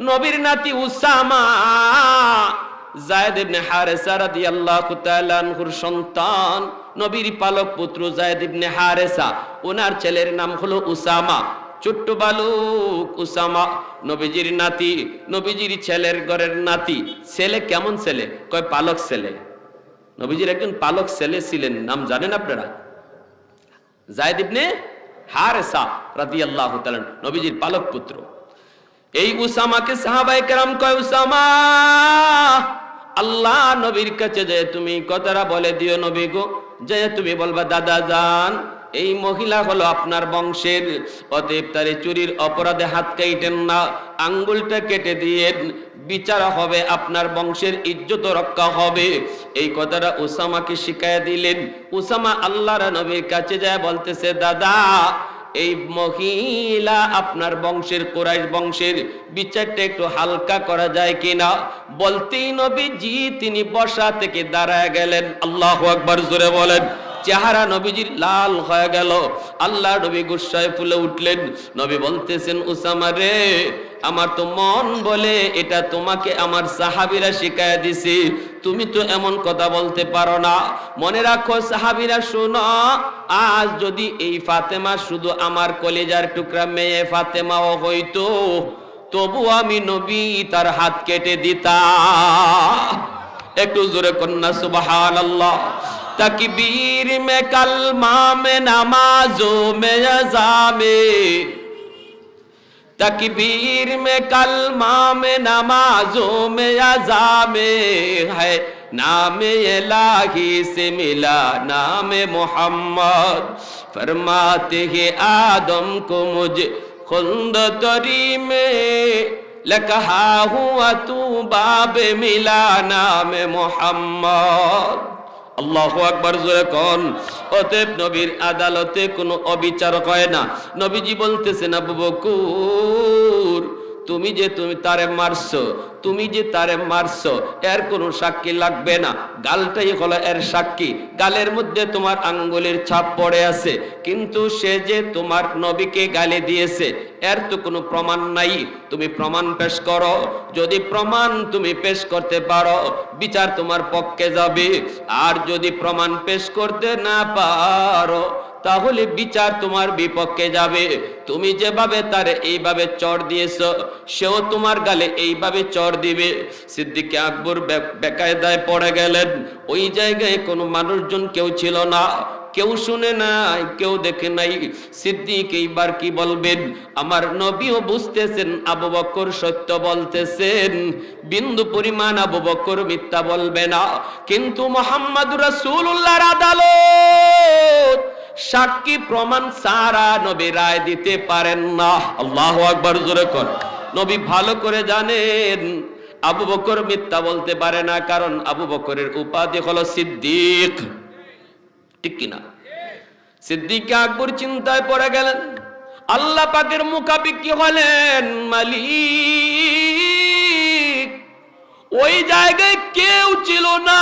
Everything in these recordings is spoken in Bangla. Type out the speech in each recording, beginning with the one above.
নবীর নাতি উসামা যায়েদ ইবনে হারেসা রাদিয়াল্লাহু তাআলা আনহুর সন্তান, নবীর পালক পুত্র যায়েদ ইবনে হারেসা, ওনার ছেলের নাম হলো উসামা। ছোট্ট বালক উসামা নবীজির নাতি, নবীজির ছেলের ঘরের নাতি। ছেলে কেমন ছেলে? কয় পালক ছেলে। নবীজির একজন পালক ছেলে ছিলেন, নাম জানেন আপনারা? যায়েদ ইবনে হারেসা রাদিয়াল্লাহু তাআলা, নবীজির পালক পুত্র। এই উসামাকে সাহাবায়ে কেরাম কয়, উসামা আল্লাহ নবীর কাছে যে তুমি কথাটা বলে দিও নবী গো, যে তুমি বলবা দাদা জান এই মহিলা হলো আপনার বংশের, অতএব তারে চুরির অপরাধে হাত কাটেন না, আঙ্গুলটা কেটে দিয়েন, বিচার হবে, আপনার বংশের ইজ্জত রক্ষা হবে। এই কথাটা উসামাকে শিখায়া দিলেন। উসামা আল্লাহর নবীর কাছে যায় বলতেছে, দাদা এই মহিলা আপনার বংশের, কুরাইশ বংশের, বিচারটা একটু হালকা করা যায় কিনা? বলতেই নবীজি তিনি বসা থেকে দাঁড়ায় গেলেন। আল্লাহু আকবার, জোরে বলেন। চেহারা নবীজির লাল হয়ে গেল। আল্লাহ নবী গুসায় ফুলে উঠলেন। নবী বলতেছেন, উসামা রে, আমার তো মন বলে এটা তোমাকে আমার সাহাবীরা শিখায়া দিছে, তুমি তো এমন কথা বলতে পারো না। মনে রাখো সাহাবীরা, শোনো, আজ যদি এই ফাতেমা শুধু আমার কলিজার টুকরা মেয়ে ফাতেমাও হইতো, তবু আমি নবী তার হাত কেটে দিতাম। একটু জোরে কন্যা সুবহানাল্লাহ। तकबीर में कलमा में नमाजों में अज़ा में, तकबीर में कलमा में नमाजों में अज़ा में है नाम इलाही से मिला नाम मोहम्मद। फरमाते हैं आदम को मुझे खुंद तरी में लकहा हुआ तू बाबे मिला नाम मोहम्मद। আল্লাহু আকবার, জোরে কোন। অতএব নবীর আদালতে কোনো অবিচার হয় না। নবীজি বলতেছেন, আবু বকর তুমি যে তারে মারছো, তুমি যে তারে মারছো, এর কোনো সাক্ষী লাগবে না, গালটাই হলো এর সাক্ষী। গালের মধ্যে তোমার আঙ্গুলের ছাপ পড়ে আছে, কিন্তু সে যে তোমার নবীকে গালি দিয়েছে এর তো কোনো প্রমাণ নাই। তুমি প্রমাণ পেশ করো, যদি প্রমাণ তুমি পেশ করতে পারো বিচার তোমার পক্ষে যাবে, আর যদি প্রমাণ পেশ করতে না পারো তাহলে বিচার তোমার বিপক্ষে যাবে। তুমি যেভাবে তারে এইভাবে চড় দিয়েছো, সেও তোমার গালে এইভাবে চড় দিবে। সিদ্দিক আকবর বেকায়দায় পড়ে গেলেন। ওই জায়গায় কোনো মানুষজন কেউ ছিল না, কেউ শুনে নাই, কেউ দেখে নাই। সিদ্দিক এইবার কি বলবেন? আমার নবীও বুঝতেছেন আবু বকর সত্য বলতেছেন, বিন্দু পরিমাণ আবু বকর মিথ্যা বলবে না। কিন্তু মুহাম্মদুর রাসূলুল্লাহর আদালত সাক্ষী প্রমাণ ছাড়া নবী রায় দিতে পারেন না। আল্লাহু আকবার, জোরে কর। নবী ভালো করে জানেন আবু বকর মিথ্যা বলতে পারে না, কারণ আবু বকরের উপাধি হলো সিদ্দিক, ঠিক কিনা? সিদ্দিক আকবর চিন্তায় পড়ে গেলেন। আল্লাহ পাকের মুখাপেক্ষী হলেন মালিক। ওই জায়গায় কেউ ছিল না,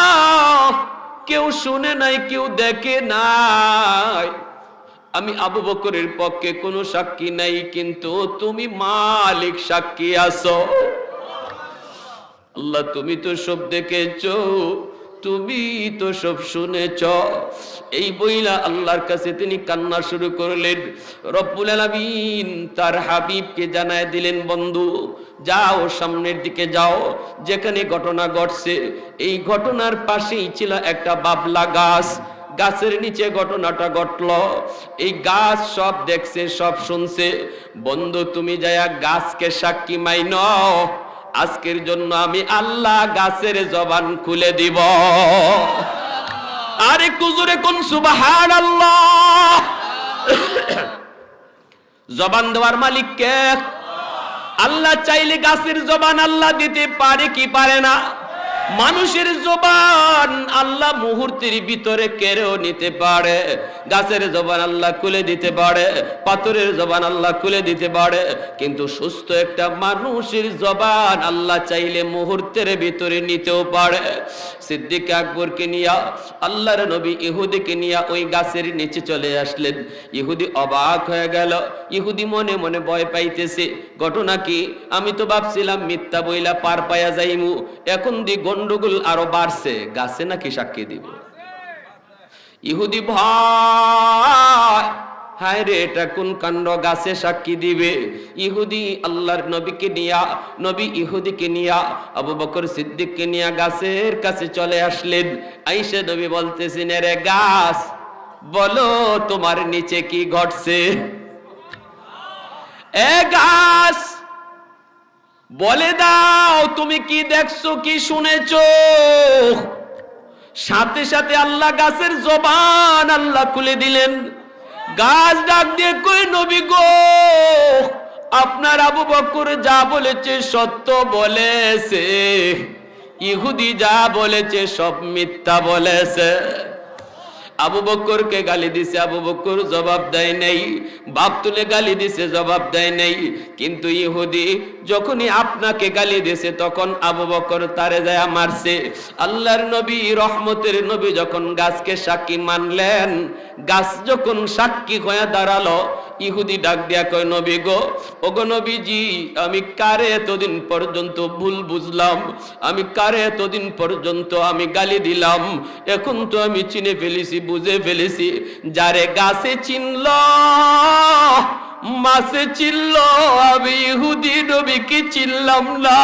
কেউ শুনে নাই, কেউ দেখে নাই। আমি আবু বকরের পক্ষে কোনো সাক্ষী নাই, কিন্তু তুমি মালিক সাক্ষী আছো। আল্লাহ তুমি তো সব দেখেছো, তুমি তো সব শুনেছ। এই বইলা আল্লাহর কাছে তিনি কান্না শুরু করলেন। রব্বুল আলামিন তার হাবিবকে জানায় দিলেন, বন্ধু যাও, সামনের দিকে যাও, যেখানে ঘটনা ঘটছে এই ঘটনার পাশেই ছিল একটা বাবলা গাছ, গাছের নিচে ঘটনাটা ঘটল। এই গাছ সব দেখছে, সব শুনছে। বন্ধু তুমি যায়া গাছকে সাক্ষী মাইনো, আজকের জন্য আমি আল্লাহ গাছের জবান খুলে দিব। আর একটু জোরে কোন সুবহানাল্লাহ। জবান দেওয়ার মালিক কে? আল্লাহ চাইলে গাছের জবান আল্লাহ দিতে পারে কি পারে না? মানুষের জবান আল্লাহ মুহূর্তের ভিতরে কেড়েও নিতে পারে। গাছের জবান আল্লাহ খুলে দিতে পারে, পাথরের জবান আল্লাহ খুলে দিতে পারে, কিন্তু সুস্থ একটা মানুষের জবান আল্লাহ চাইলে মুহূর্তের ভিতরে নিতেও পারে। সিদ্দিক আকবরকে নিয়ে আল্লাহর নবী ইহুদিকে নিয়ে ওই গাছের নিচে চলে আসলেন। ইহুদি অবাক হয়ে গেল, ইহুদি মনে মনে ভয় পাইতেছে। ঘটনা কি? আমি তো ভাবছিলাম মিথ্যা বইলা পার পায়া যাইমু, এখন দি গন্ডগোল আরো বাড়ছে, গাছে নাকি সাক্ষী দিব। ইহুদি ভয়, হায় রে এটা কোন কাণ্ড, গাছে সাক্ষী দিবে। ইহুদি আল্লাহর নবীকে নিয়া, নবী ইহুদিকে নিয়া, আবু বকর সিদ্দিককে নিয়া গাছের কাছে চলে আসলেন। আইসা নবী বলতেছেন, রে গাছ, বলো তোমার নিচে কি ঘটছে? এ গাছ, বলে দাও তুমি কি দেখছো, কি শুনেছো? সাথে সাথে আল্লাহ গাছের জবান আল্লাহ খুলে দিলেন। গাছ ডাক দিয়ে কই, নবী গো, আপনার আবু বকর যা বলেছে সত্য বলেছে, ইহুদি যা বলেছে সব মিথ্যা বলেছে। আবু বকরকে গালি দিছে, আবু বকর জবাব দেয় নাই। বাপ তুলে গালি দিছে, জবাব দেয় নাই। কিন্তু ইহুদি যখনই আপনাকে গালি দিছে তখন আবু বকর তারে যায় মারছে। আল্লাহর নবী রহমতের নবী যখন গাছকে সাক্ষী মানলেন, গাছ যখন সাক্ষী হয়ে দাঁড়ালো, ইহুদি ডাক দিয়া কয়, নবী গো, ওগো নবীজি, আমি কারে এতদিন পর্যন্ত ভুল বুঝলাম, আমি কারে এতদিন পর্যন্ত আমি গালি দিলাম, এখন তো আমি চিনে ফেলেছি, বুঝে ফেলেছি। যারে গাছে চিনল মাছে চিনল, আমি ইহুদি নবীকে চিনলাম না।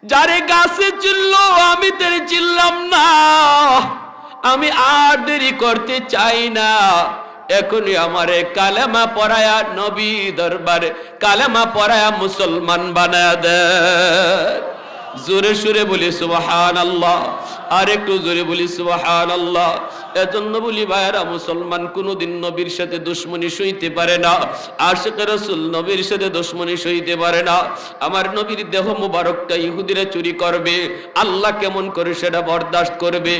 যারে গাছে চিনল আমি তারে চিনলাম না। আমি আর দেরি করতে চাই না, এখনই আমারে কালেমা পড়ায়া নবী দরবারে কালেমা পড়ায়া মুসলমান বানায়া দেন। জোরে সুরে বলি সুবহানাল্লাহ, আর একটু জোরে বলি সুবহানাল্লাহ। এজন্য বলি ভাইরা, মুসলমান কোনদিন নবীর সাথে দুশমনি সইতে পারে না, আশিক রাসূল নবীর সাথে দুশমনি সইতে পারে না। আমার নবীর দেহ মুবারকটা ইহুদিরা চুরি করবে, আল্লাহ কেমন করে সেটা বরদাস্ত করবে?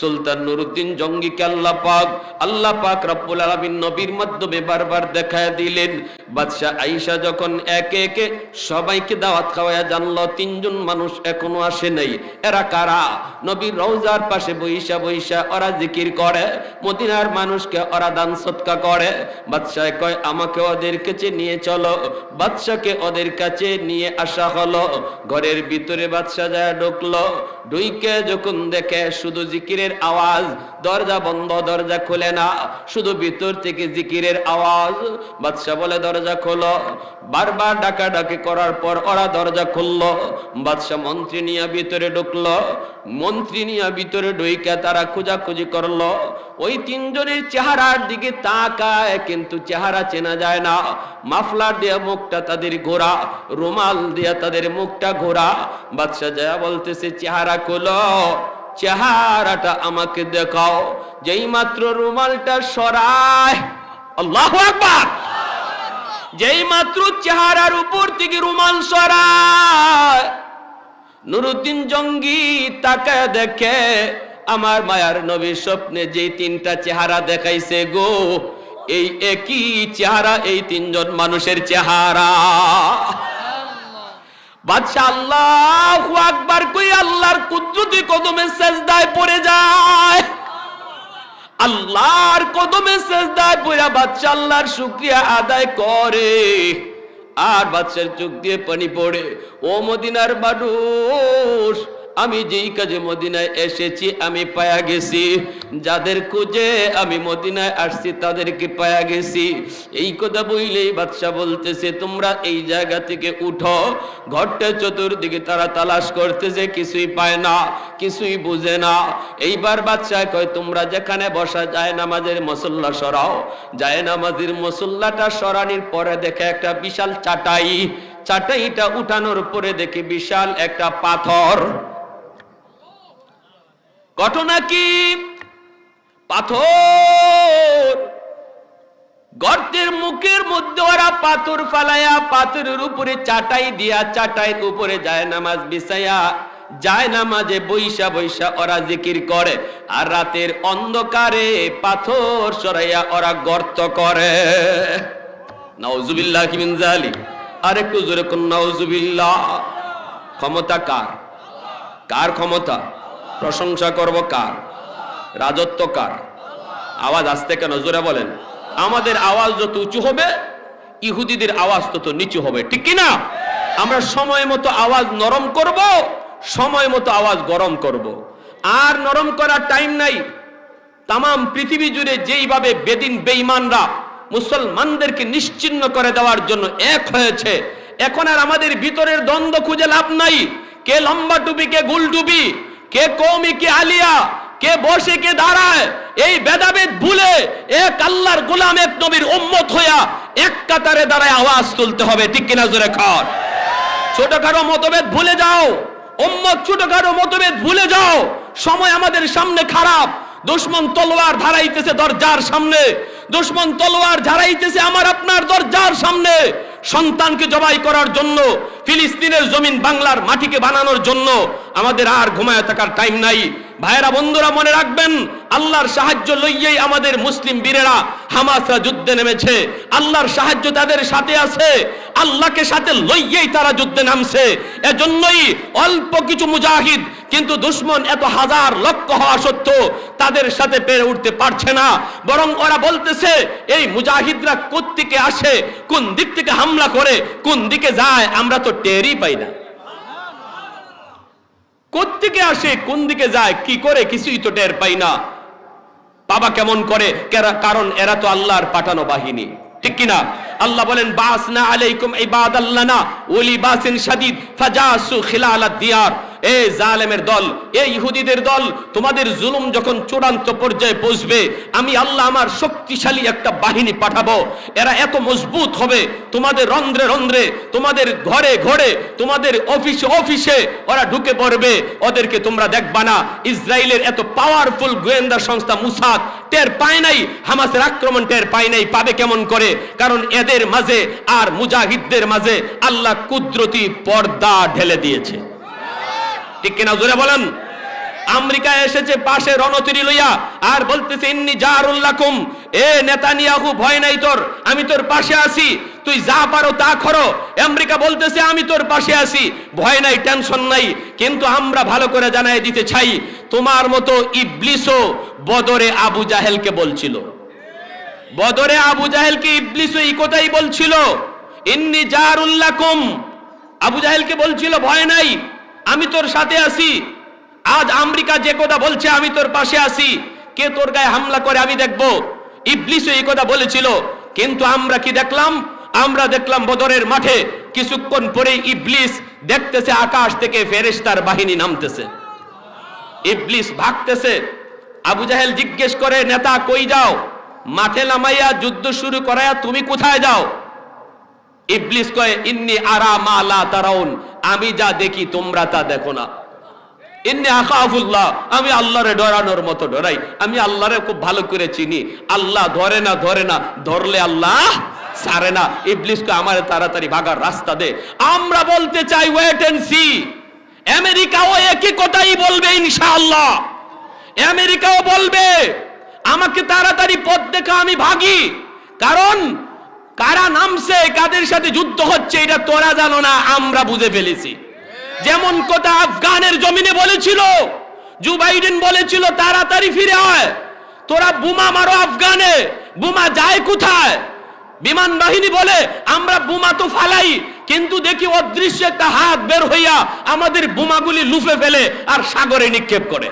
সুলতান নুরউদ্দিন জঙ্গিকে আল্লাহ পাক রব্বুল আলামিন নবীর মাধ্যমে বারবার দেখায় দিলেন। বাদশা আয়েশা যখন একে একে সবাইকে দাওয়াত খাওয়ায়া জানলো তিনজন মানুষ এখনো আসে নাই, এরা কারা? নবীর রওজার পাশে বইসা বইসা ওরা জিকির করে, মদিনার মানুষকে ওরা দান সদকা করে। বাদশা কয়, আমাকে ওদের কাছে নিয়ে চলো। বাদশাকে ওদের কাছে নিয়ে আসা হলো। ঘরের ভিতরে বাদশা যায় ঢুকলো। ঢুইকে যখন দেখে শুধু জিকিরের আওয়াজ, দরজা বন্ধ, দরজা খুলে না, শুধু ভিতর থেকে জিকিরের আওয়াজ। বাদশা বলে, দরজা খোলো। বারবার ডাকাডাকি করার পর ওরা দরজা খুললো। বাদশা মন্ত্রী নিয়ে ভিতরে ঢুকলো। মন্ত্রী নিয়ে ভিতরে ঢুইকে তারা খোঁজাখুঁজি করলো। ওই তিনজনের চেহারার দিকে তাকায়, কিন্তু চেহারা চেনা যায় না। মাফলার দিয়া মুখটা তাদের ঘোরা, রুমাল দিয়া তাদের মুখটা ঘোরা। বাদশা যায় বলতেছে, চেহারা খোলো, চেহারাটা আমাকে দেখাও। যেই মাত্র রুমালটা সরায়, আল্লাহু আকবার, যেই মাত্র চেহারার উপর থেকে রুমাল সরায়, নুরউদ্দিন জঙ্গি তাকায় দেখে আমার মায়ার নবীর স্বপ্নে যেই তিনটা চেহারা দেখাইছে গো, এই একই চেহারা, এই তিনজন মানুষের চেহারা। বাদশা আল্লাহু আকবার কই আল্লাহর কুদরতি কদমে সিজদায় পড়ে যায়। আল্লাহর কদমে সিজদায় পড়া বাদশা আল্লাহর শুকরিয়া আদায় করে। আর বাদশার চোখ দিয়ে পানি পড়ে। ও মদিনার মানুষ, আমি যেই কাজে মদিনায় এসেছি আমি পায়া গেছি, যাদের খুঁজে আমি মদিনায় আসছি তাদেরকে পায়া গেছি। এই কথা বইলেই বাদশা বলতেছে, তোমরা এই জায়গা থেকে উঠো। ঘরটা চতুর্দিকে তারা তালাশ করতেছে, কিছুই পায় না, কিছুই বুঝে না। এইবার বাদশা কয়, তোমরা যেখানে বসা যায় নামাজের মুসল্লা সরাও। যায় নামাজের মুসল্লাটা সরানোর পরে দেখে একটা বিশাল চাটাই, চাটাইটা উঠানোর পরে দেখে বিশাল একটা পাথর। ঘটনা কি? পাথর গর্তের মুখের মধ্যে ওরা পাথর ফালায়া, পাথরের উপরে চাটাই দিয়া, চাটাইয়ের উপরে যায় নামাজ বিছায়া, যায় নামাজে বৈশা বৈশা ওরা জিকির করে, আর রাতের অন্ধকারে পাথর সরাইয়া ওরা গর্ত করে। নাউজুবিল্লাহি মিন যালিক। আর একটু জোরে কোন নাউজুবিল্লাহ। ক্ষমতা কার? কার ক্ষমতা? প্রশংসা করব কার? রাজত্ব কার? আওয়াজ আসতে কেন? জোরে বলেন। আমাদের আওয়াজ যত উঁচু হবে, ইহুদিদের আওয়াজ তত নিচু হবে, ঠিক কি না? আমরা সময় মতো আওয়াজ নরম করব, সময় মতো আওয়াজ গরম করব। আর নরম করার টাইম নাই। তামাম পৃথিবী জুড়ে যেইভাবে বেদিন বেঈমানরা মুসলমানদেরকে নিশ্চিহ্ন করে দেওয়ার জন্য এক হয়েছে, এখন আর আমাদের ভিতরের দ্বন্দ্ব খুঁজে লাভ নাই। কে লম্বা টুপি, কে গুল টুপি, কে কওমি, কে আলিয়া, কে বসে, কে দাঁড়ায়, এই ভেদাভেদ ভুলে এক আল্লাহর গোলাম, এক নবীর উম্মত হইয়া এক কাতারে দাঁড়ায় আওয়াজ তুলতে হবে, ঠিক কিনা? জোরে খান। ছোটখাটো মতভেদ ভুলে যাও উম্মত, ছোটখাটো মতভেদ ভুলে যাও। সময় আমাদের সামনে খারাপ। দুশমন তলোয়ার ধারাইতেছে দরজার সামনে, দুশমন তলোয়ার ধারাইতেছে আমার আপনার দরজার সামনে। সন্তানকে জবাই করার জন্য, ফিলিস্তিনের জমিন বাংলার মাটিকে বানানোর জন্য আমাদের আর ঘুমায় থাকার টাইম নাই। ভাইরা বন্ধুরা মনে রাখবেন, আল্লাহর সাহায্য লইয়েই আমাদের মুসলিম বীরেরা হামাসরা যুদ্ধে নেমেছে। আল্লাহর সাহায্য তাদের সাথে আছে, আল্লাহকে সাথে লইয়েই তারা যুদ্ধে নামছে। এজন্যই অল্প কিছু মুজাহিদ, কিন্তু দুশমন এত হাজার লক্ষ হওয়া সত্ত্বেও তাদের সাথে পেরে উঠতে পারছে না। বরং ওরা বলতেছে এই মুজাহিদরা কোত্থেকে আসে, কোন দিক থেকে হামলা করে, কোন দিকে যায়, আমরা তো টেরই পাই না। কোত্থেকে আসে, কোন দিকে যায়, কি করে, কিছুই তো টের পাই না। বাবা কেমন করে? কারণ এরা তো আল্লাহর পাঠানো বাহিনী, ঠিক কিনা? আল্লাহ বলেন বাসনা আলাইকুম ইবাদাল্লানা উলি বাসিন শাদীদ ফাজাসু খিলালাদ দিয়ার। এই জালেমের দল, এই ইহুদিদের দল, তোমাদের জুলুম যখন চূড়ান্ত পর্যায়ে পৌঁছবে, আমি আল্লাহ আমার শক্তিশালী একটা বাহিনী পাঠাবো। এরা এত মজবুত হবে, তোমাদের রন্ধ্রে রন্ধ্রে, তোমাদের ঘরে ঘরে, তোমাদের অফিসে অফিসে ওরা ঢুকে পড়বে। ওদেরকে তোমরা দেখবা না। ইসরায়েলের এত পাওয়ারফুল গোয়েন্দা সংস্থা মুসাদ টের পায় নাই, হামাসের আক্রমণ টের পায় নাই। পাবে কেমন করে? কারণ এদের মাঝে আর মুজাহিদদের মাঝে আল্লাহ কুদরতি পর্দা ঢেলে দিয়েছে, ঠিক কিনা? জোরে বলেন। আমেরিকা এসেছে পাশে রণতরী লইয়া, আর বলতেছে ইন্নী জারুল লাকুম, এ নেতানিয়াহু ভয় নাই তোর, আমি তোর পাশে আছি, তুই যা পারো তা করো। আমেরিকা বলতেছে আমি তোর পাশে আছি, ভয় নাই, টেনশন নাই। কিন্তু আমরা ভালো করে জানাই দিতে চাই, তোমার মতো ইবলিসও বদরে আবু জাহেলকে বলছিল, বদরে আবু জাহেলকে ইবলিসও এই কথাই বলছিল, ইন্নী জারুল লাকুম। আবু জাহেলকে বলছিল ভয় নাই, আমি তোর সাথে আছি। আজ আমেরিকা যে কথা বলছে আমি তোর পাশে আছি, কে তোর গায়ে হামলা করে আমি দেখব। ইবলিসও এই কথা বলেছিল। কিন্তু আমরা কি দেখলাম? আমরা দেখলাম বদরের মাঠে কিছুক্ষণ পরেই ইবলিস দেখতেছে আকাশ থেকে ফেরেশতার বাহিনী নামতেছে, ইবলিস ভাগতেছে। আবু জাহেল জিজ্ঞেস করে নেতা কই যাও? মাঠে নামাইয়া যুদ্ধ শুরু করায়া তুমি কোথায় যাও? ইবলিস কয় ইন্নী আরা মা লা তারাউন, আমি যা দেখি তোমরা তা দেখো না। ইন্নী আখাফুল্লাহ, আমি আল্লাহরে ডরানোর মতো ডরাই, আমি আল্লাহরে খুব ভালো করে চিনি। আল্লাহ ধরে না, ধরে না, ধরলে আল্লাহ ছাড়ে না। ইবলিস কয় আমার তাড়াতাড়ি ভাগার রাস্তা দে। আমরা বলতে চাই ওয়েট এন্ড সি। আমেরিকাও একই কথাই বলবে ইনশাআল্লাহ। আমেরিকাও বলবে আমাকে তাড়াতাড়ি পথ দেখা, আমি ভাগি। কারণ কারা নামছে, কাদের সাথে যুদ্ধ হচ্ছে এটা তোরা জানো না, আমরা বুঝে ফেলেছি। যেমন কথা আফগানের জমিনে বলেছিল, জো বাইডেন বলেছিল তাড়াতাড়ি ফিরে আয়, তোরা বোমা মারো আফগানে। বোমা যায় কোথায়? বিমান বাহিনী বলে আমরা বোমা তো ফালাই, কিন্তু দেখি অদৃশ্য একটা হাত বের হইয়া আমাদের বোমাগুলি লুফে ফেলে আর সাগরে নিক্ষেপ করে।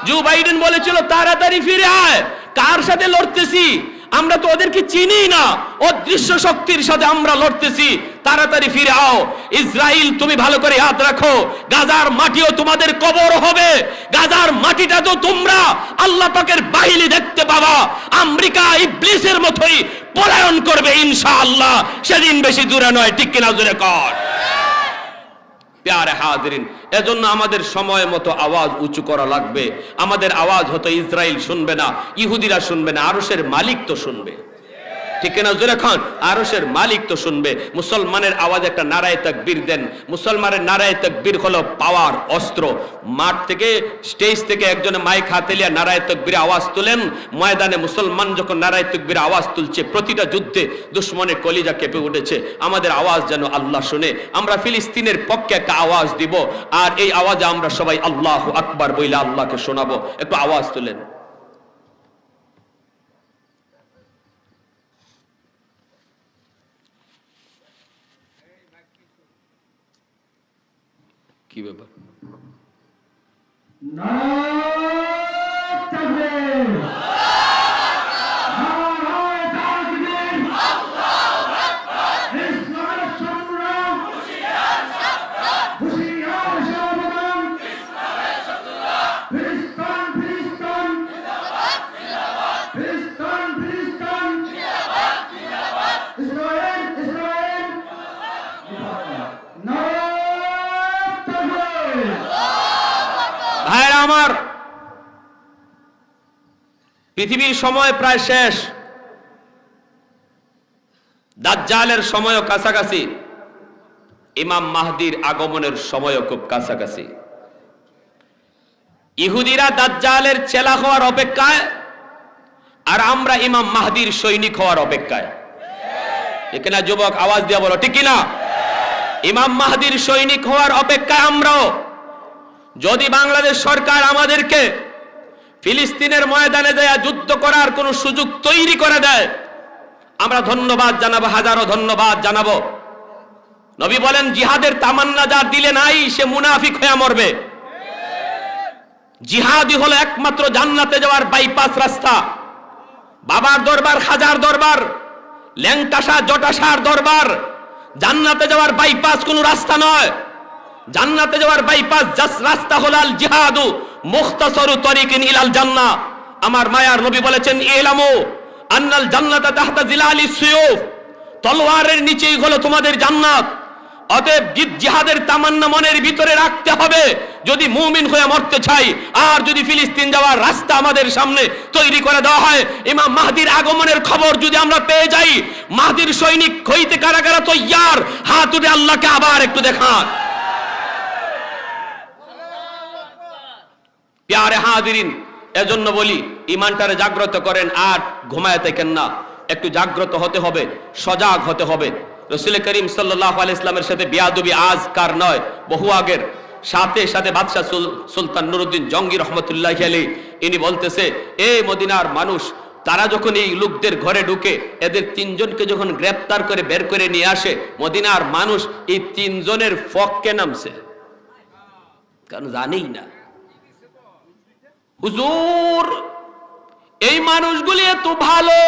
জো বাইডেন বলেছিল তাড়াতাড়ি ফিরে আয়। কার সাথে লড়তেছি? আমরা তো ওদেরকে চিনি না, অদৃশ্য শক্তির সাথে আমরা লড়তেছি। তাড়াতাড়ি ফিরে আও। ইসরাইল তুমি ভালো করে ইয়াদ রাখো, গাজার মাটিও তোমাদের কবর হবে। গাজার মাটিটা তো তোমরা আল্লাহ পাকের বাহিনী দেখতে পাবা। আমেরিকা ইবলিসের মতোই পলায়ন করবে ইনশাআল্লাহ, সেদিন বেশি দূরে নয়, ঠিক কিনা? জোরে কর। প্যারে হাজিরিন, এজন্য আমাদের সময় মতো আওয়াজ উঁচু করা লাগবে। আমাদের আওয়াজ হতো ইসরায়েল শুনবে না, ইহুদিরা শুনবে না, আরশের মালিক তো শুনবে। ঠিক না জোরে খান? আরশের মালিক তো শুনবে। মুসলমানের আওয়াজ একটা নারায়ে তাকবীর দেন। মুসলমানের নারায়ে তাকবীর হলো পাওয়ার অস্ত্র। মাঠ থেকে স্টেজ থেকে একজনে মাইক হাতে নিয়ে নারায়ে তাকবীর আওয়াজ তুলেন, ময়দানে মুসলমান যখন নারায়ে তাকবীর আওয়াজ তুলছে, প্রতিটা যুদ্ধে দুশমনের কলিজা কেঁপে উঠেছে। আমাদের আওয়াজ যেন আল্লাহ শুনে। আমরা ফিলিস্তিনের পক্ষে একটা আওয়াজ দিব, আর এই আওয়াজে আমরা সবাই আল্লাহু আকবার বইলে আল্লাহকে শোনাবো। একটু আওয়াজ তুলেন। কি ব্যাপার? ভাইরা আমার, পৃথিবীর সময় প্রায় শেষ, দাজ্জালের সময়ও কাছাকাছি, ইমাম মাহদির আগমনের সময়ও খুব কাছাকাছি। ইহুদিরা দাজ্জালের চেলা হওয়ার অপেক্ষায়, আর আমরা ইমাম মাহদির সৈনিক হওয়ার অপেক্ষায়। এখানে যুবক আওয়াজ দিয়ে বলো ঠিক কিনা? ইমাম মাহদির সৈনিক হওয়ার অপেক্ষায় আমরাও। যদি বাংলাদেশ সরকার আমাদেরকে ফিলিস্তিনের ময়দানে দেয়া যুদ্ধ করার কোন সুযোগ তৈরি করে দেয়, আমরা ধন্যবাদ জানাবো, হাজারো ধন্যবাদ জানাবো। নবী বলেন, জিহাদের তামান্না যার দিলে নাই সে মুনাফিক হয়ে মরবে। জিহাদই হলো একমাত্র জান্নাতে যাওয়ার বাইপাস রাস্তা। বাবার দরবার, খাজার দরবার, ল্যাংটাসা জটাসার দরবার জান্নাতে যাওয়ার বাইপাস কোন রাস্তা নয়। জান্নাতে যাওয়ার বাইপাস রাস্তা হলো আল জিহাদু মুখতাসারু তরিকিন ইলাল জান্নাহ। আমার মায়ার নবী বলেছেন, ইলামু আন্নাল জান্নাতা তাহতা জিলালিস সুয়ুফ, তলোয়ারের নিচেই হলো তোমাদের জান্নাত। অতএব জিহাদের তামান্না মনের ভিতরে রাখতে হবে যদি মুমিন হয়ে মরতে চাই। আর যদি ফিলিস্তিন যাওয়ার রাস্তা আমাদের সামনে তৈরি করে দেওয়া হয়, ইমাম মাহদির আগমনের খবর যদি আমরা পেয়ে যাই, মাহদির সৈনিক হইতে কারা কারা তৈয়ার? হাত উঠে আল্লাহকে আবার একটু দেখান। প্যারে হাজিরিন, এজন্য বলি ইমানটারে জাগ্রত করেন, আর ঘুমায় থাকেন না। একটু জাগ্রত হতে হবে, সজাগ হতে হবে। রাসূল করিম সাল্লাল্লাহু আলাইহি ইসলামের সাথে বিয়াদবি আজকার নয়, বহু আগের। সাথে সাথে বাদশাহ সুলতান নুরউদ্দিন জঙ্গি রহমতুল্লাহি আলাইহি ইনি বলতেছে, এই মদিনার মানুষ, তারা যখন এই লোকদের ঘরে ঢুকে এদের তিনজনকে যখন গ্রেফতার করে বের করে নিয়ে আসে, মদিনার মানুষ এই তিনজনের পক্ষে নামছে, কারণ জানেই না হুজুর এই মানুষগুলি এত ভালো,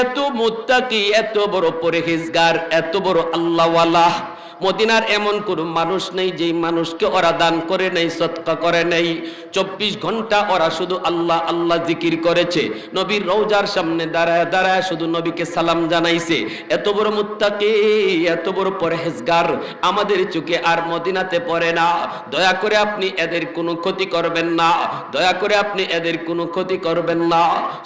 এত মুত্তাকি, এত বড় পরহেজগার, এত বড় আল্লাহওয়ালা। মদিনার এমন কোন মানুষ নেই যেই মানুষকে ওরা দান করে নেই, সদকা করে নেই। 24 ঘন্টা ওরা শুধু আল্লাহ আল্লাহ জিকির করেছে। নবীর রওজার সামনে দাঁড়ায় দাঁড়ায় শুধু নবীকে সালাম জানাইছে। এত বড় মুত্তাকি, এত বড় পরহেজগার আমাদের চোখে আর মদিনাতে পড়ে না। দয়া করে আপনি এদের কোনো ক্ষতি করবেন না, দয়া করে আপনি এদের কোনো ক্ষতি করবেন না।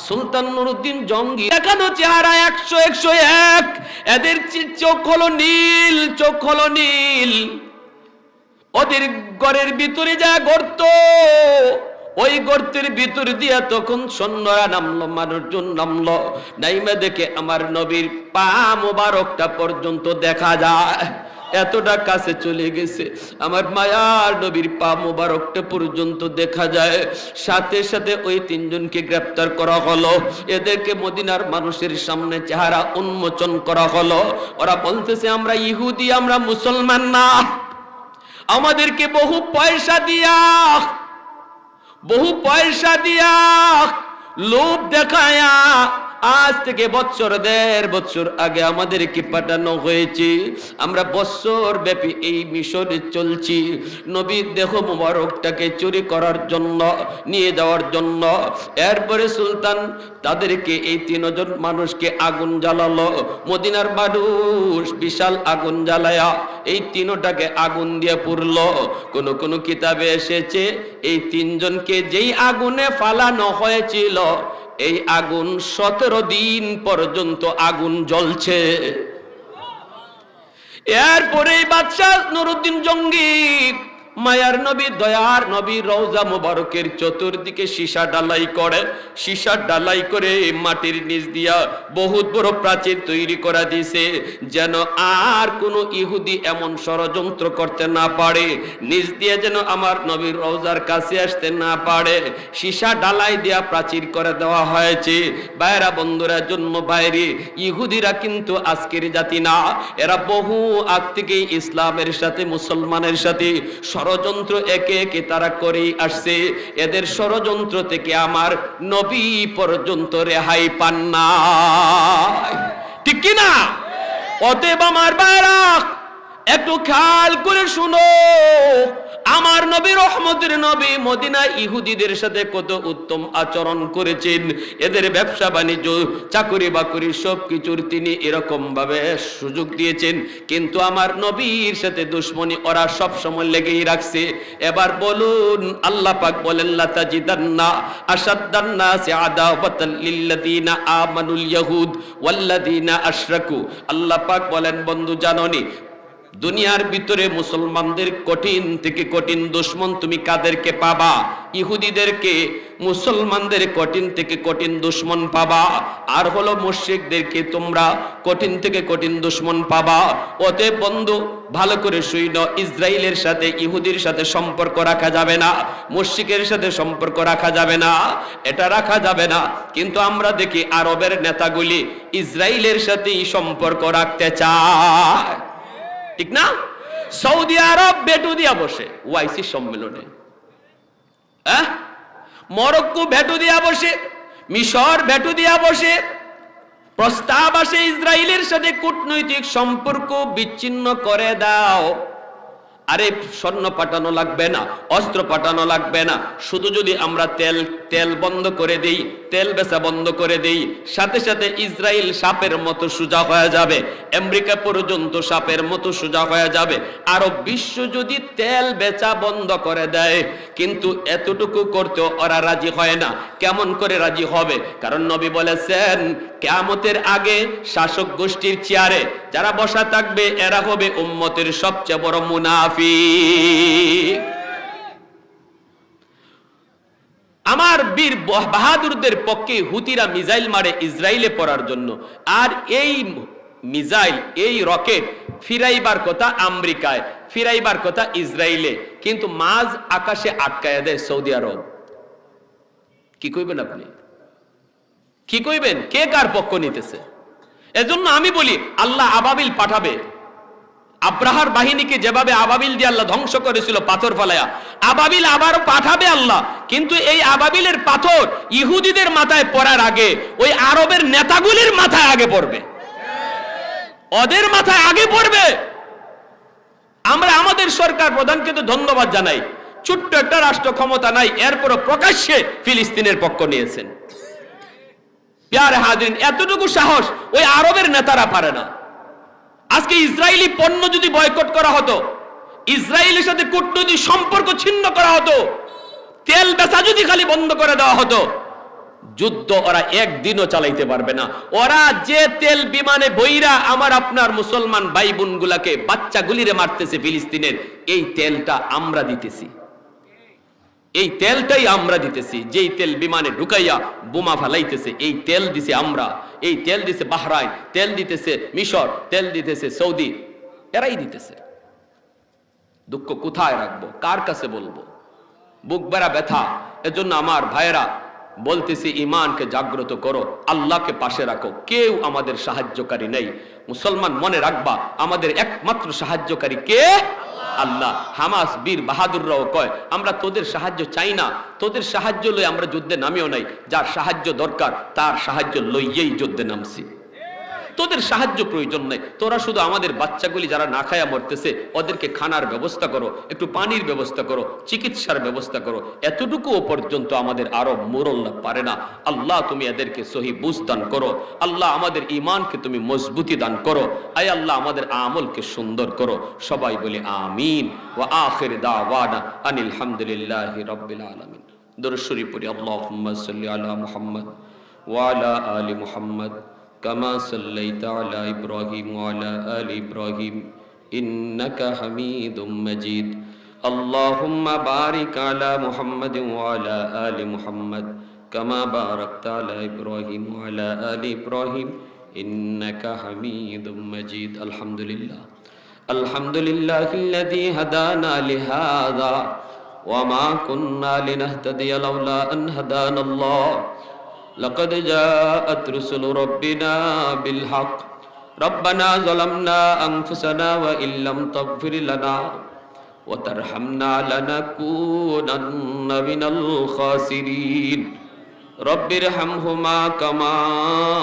সুলতান নুরউদ্দিন জঙ্গি দেখানো চেহারা 100-101, এদের চোখ হলো নীল, চোখ হলো নীল। ওদের ঘরের ভিতরে যা গর্ত, ওই গর্তের ভিতর দিয়া তখন সৈন্যরা নামলো, মানুষজন নামলো। নাইমা দেখে আমার নবীর পা মোবারকটা পর্যন্ত দেখা যায়, এতটা কাছে চলে গেছে। আমার মায়ার নবীর পা মোবারকটা পর্যন্ত দেখা যায়। সাথে সাথে ওই তিনজনকে গ্রেফতার করা হলো, এদেরকে মদিনার মানুষের সামনে চেহারা উন্মোচন করা হলো। ওরা বলতেছে, আমরা ইহুদি, আমরা মুসলমান না। আমাদেরকে বহু পয়সা দিয়া লোভ দেখায়া আজ থেকে বছর 1.5 বছর আগে আমাদেরকে পাঠানো হয়েছে। আমরা বছর ব্যাপী এই মিশনে চলছি নবীর দেহ মুবারকটাকে চুরি করার জন্য, নিয়ে যাওয়ার জন্য। এরপরে সুলতান তাদেরকে এই 3 জন মানুষকে আগুন জ্বালালো। মদিনার মানুষ বিশাল আগুন জ্বালায়া এই 3টাকে আগুন দিয়ে পুরলো। কোন কিতাবে এসেছে এই 3 জনকে যেই আগুনে ফালানো হয়েছিল এই আগুন 17 দিন পর্যন্ত আগুন জ্বলছে। এরপরে বাদশাহ নুরউদ্দিন জঙ্গি মায়ার নবী দয়ার নবী রওজা মুবারকের চতুর্দিকে সীসা ঢালাই করে, সীসা ঢালাই করে মাটির নিচ দিয়া বহুত বড় প্রাচীর তৈরি করা দিয়েছে, যেন আর কোনো ইহুদি এমন ষড়যন্ত্র করতে না পারে, নিচ দিয়ে যেন আমার নবীর রওজার কাছে আসতে না পারে। সীসা ঢালাই দেয়া প্রাচীর করে দেওয়া হয়েছে। ভাইরা বন্ধুরা, জন্ম বাইরে ইহুদিরা কিন্তু আজকের জাতি না, এরা বহু আগ থেকে ইসলামের সাথে মুসলমানের সাথে ষড়যন্ত্র একে একে তারা করেই আসছে। এদের ষড়যন্ত্র থেকে আমার নবী পর্যন্ত রেহাই পান না, ঠিক কি না? অতএব আমার ভাইরা একটু খেয়াল করে শুনো, আমার নবী রহমতের নবী মদিনা ইহুদিদের সাথে কত উত্তম আচরণ করেছেন। এদের ব্যবসা বাণিজ্য চাকরি বাকরি সবকিছুর তিনি এরকম ভাবে সুযোগ দিয়েছেন, কিন্তু আমার নবীর সাথে দুশ্মনী ওরা সব সময় লেগেই রাখছে। এবার বলুন, আল্লাহ পাক বলেন লাতাজিদান্না আশাদ্দান নাসি আদাওয়াতাল লিল্লাযিনা আমানুল ইয়াহুদ ওয়াল্লাযিনা আশরাকু। আল্লাহ পাক বলেন, বন্ধু জানোনি দুনিয়ার ভিতরে মুসলমানদের কঠিন থেকে কঠিন দুশমন তুমি কাদেরকে পাবা? ইহুদিদেরকে, মুসলমানদের কঠিন থেকে কঠিন দুশমন পাবা, আর হলো মুশরিকদেরকে তোমরা কঠিন থেকে কঠিন দুশমন পাবা। অতএব বন্ধু ভালো করে শুনো, ইসরায়েলের সাথে ইহুদির সাথে সম্পর্ক রাখা যাবে না, মুশরিকের সাথে সম্পর্ক রাখা যাবে না, এটা রাখা যাবে না। কিন্তু আমরা দেখি আরবের নেতাগুলি ইসরায়েলের সাথেই সম্পর্ক রাখতে চায়, ঠিক না? সৌদি আরব ভেটো দিয়া বসে ওআইসি সম্মেলনে, মরক্কো ভেটো দিয়া বসে, মিশর ভেটো দিয়া বসে, প্রস্তাব আসে ইসরায়েলের সাথে কূটনৈতিক সম্পর্ক বিচ্ছিন্ন করে দাও। আরে স্বর্ণ পাঠানো লাগবে না, অস্ত্র পাঠানো লাগবে না, শুধু যদি আমরা তেল বন্ধ করে দেই, তেল বেচা বন্ধ করে দেই, সাথে সাথে ইসরায়েল সাপের মতো সোজা হয়ে যাবে, আমেরিকা পর্যন্ত সাপের মতো সোজা হয়ে যাবে। আরব বিশ্ব যদি তেল বেচা বন্ধ করে দেয়, কিন্তু এতটুকু করতে ওরা রাজি হয় না। কেমন করে রাজি হবে? কারণ নবী বলেছেন কিয়ামতের আগে শাসক গোষ্ঠীর চেয়ারে যারা বসা থাকবে এরা হবে উম্মতের সবচেয়ে বড় মুনাফিক। আমার বীর বাহাদুরদের পক্ষে হুতিরা মিসাইল মারে ইসরায়েলে পড়ার জন্য, আর এই মিসাইল, এই রকেট ফিরাইবার কথা আমেরিকায়, ফিরাইবার কথা ইসরায়েলে, কিন্তু মাঝ আকাশে আটকায় দেয় সৌদি আরব। কি কইবেন আপনি? কি কইবেন? কে কার পক্ষ নিতেছে? এজন্য আমি বলি আল্লাহ আবাবিল পাঠাবে। আব্রাহার বাহিনীকে যেভাবে আবাবিল দিয়ে আল্লাহ ধ্বংস করেছিল পাথর ফালায়া, আবাবিল আবারও পাঠাবে আল্লাহ। কিন্তু এই আবাবিলের পাথর ইহুদিদের মাথায় পড়ার আগে ওই আরবের নেতাগুলির মাথায় আগে পড়বে, ওদের মাথায় আগে পড়বে। আমরা আমাদের সরকার প্রধানকে তো ধন্যবাদ জানাই, ছোট্ট একটা রাষ্ট্র ক্ষমতা নাই, এরপরও প্রকাশ্যে ফিলিস্তিনের পক্ষ নিয়েছেন। প্যারে হাজিরিন, এতটুকু সাহস ওই আরবের নেতারা পারে না। আজকে ইসরায়েলি পণ্য যদি বয়কট করা হতো, ইসরায়েলের সাথে কূটনৈতিক সম্পর্ক ছিন্ন করা হতো, তেল বেচা যদি খালি বন্ধ করে দেওয়া হতো, যুদ্ধ ওরা একদিনও চালাইতে পারবে না। ওরা যে তেল বিমানে বইরা আমার আপনার মুসলমান ভাই বোন গুলাকে, বাচ্চাগুলিরে মারতেছে ফিলিস্তিনের, এই তেলটা আমরা দিতেছি, এই তেলটাই আমরা দিতেছি। যেই তেল বিমানে ঢুকাইয়া বোমা ফালাইতেছে, এই তেল দিছে আমরা, এই তেল দিছে বাহরাইন, তেল দিতেছে মিশর, তেল দিতেছে সৌদি, এরাই দিতেছে। দুঃখ কোথায় রাখবো, কার কাছে বলবো? বুক বেড়া ব্যথা। এজন্য আমার ভাইয়েরা বলতেছি, ইমানকে জাগ্রত করো, আল্লাহকে পাশে রাখো, কেউ আমাদের সাহায্যকারী নেই। মুসলমান মনে রাখবা, আমাদের একমাত্র সাহায্যকারী কে? আল্লাহ। হামাস বীর বাহাদুররাও কয় আমরা তোদের সাহায্য চাই না, তোদের সাহায্য লই আমরা যুদ্ধে নামিও নাই, যার সাহায্য দরকার তার সাহায্য লইয়েই যুদ্ধে নামছি, তোদের সাহায্য প্রয়োজন নেই। তোরা শুধু আমাদের বাচ্চাগুলি যারা না খায়া মরতেছে ওদেরকে খানার ব্যবস্থা করো, একটু পানির ব্যবস্থা করো, চিকিৎসার ব্যবস্থা করো। এতটুকুও পর্যন্ত আমাদের আরব মুরল্লা পারে না। আল্লাহ তুমি এদেরকে সহি বুঝ দান করো, আল্লাহ আমাদের ঈমানকে তুমি মজবুতি দান করো, আয় আল্লাহ আমাদের আমলকে সুন্দর করো। সবাই বলি আমিন। ওয়া আখির দাওয়ানা আনিল হামদুলিল্লাহি রাব্বিল আলামিন। দরুদ শরীফ পড়ি। আল্লাহুম্মা সাল্লি আলা মুহাম্মদ وعلى آل محمد كما صليت على إبراهيم وعلى آل إبراهيم إنك حميد مجيد اللهم بارك على محمد وعلى آل محمد كما باركت على إبراهيم وعلى آل إبراهيم إنك حميد مجيد الحمد لله الذي هدانا لهذا وما كنا لنهتدي لولا أن هدانا الله لقد جاءت رسل ربنا بالحق ربنا ظلمنا أنفسنا وإن لم تغفر لنا وترحمنا لنكونن من الخاسرين رب ارحمهما كما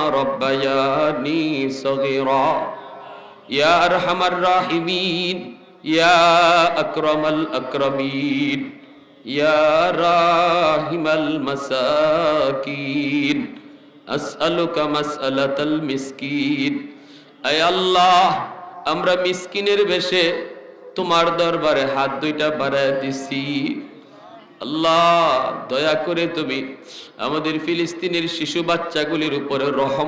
ربياني صغيرا يا أرحم الراحمين يا أكرم الأكرمين يا راحم المساكين أسألك مسألة المسكين أي الله আমরা মিসকিনের বেশে তোমার দরবারে হাত দুইটা বাড়ায় দিছি আল্লাহ দয়া করে তুমি আমাদের ফিলিস্তিনের শিশু বাচ্চাগুলির উপরে রহম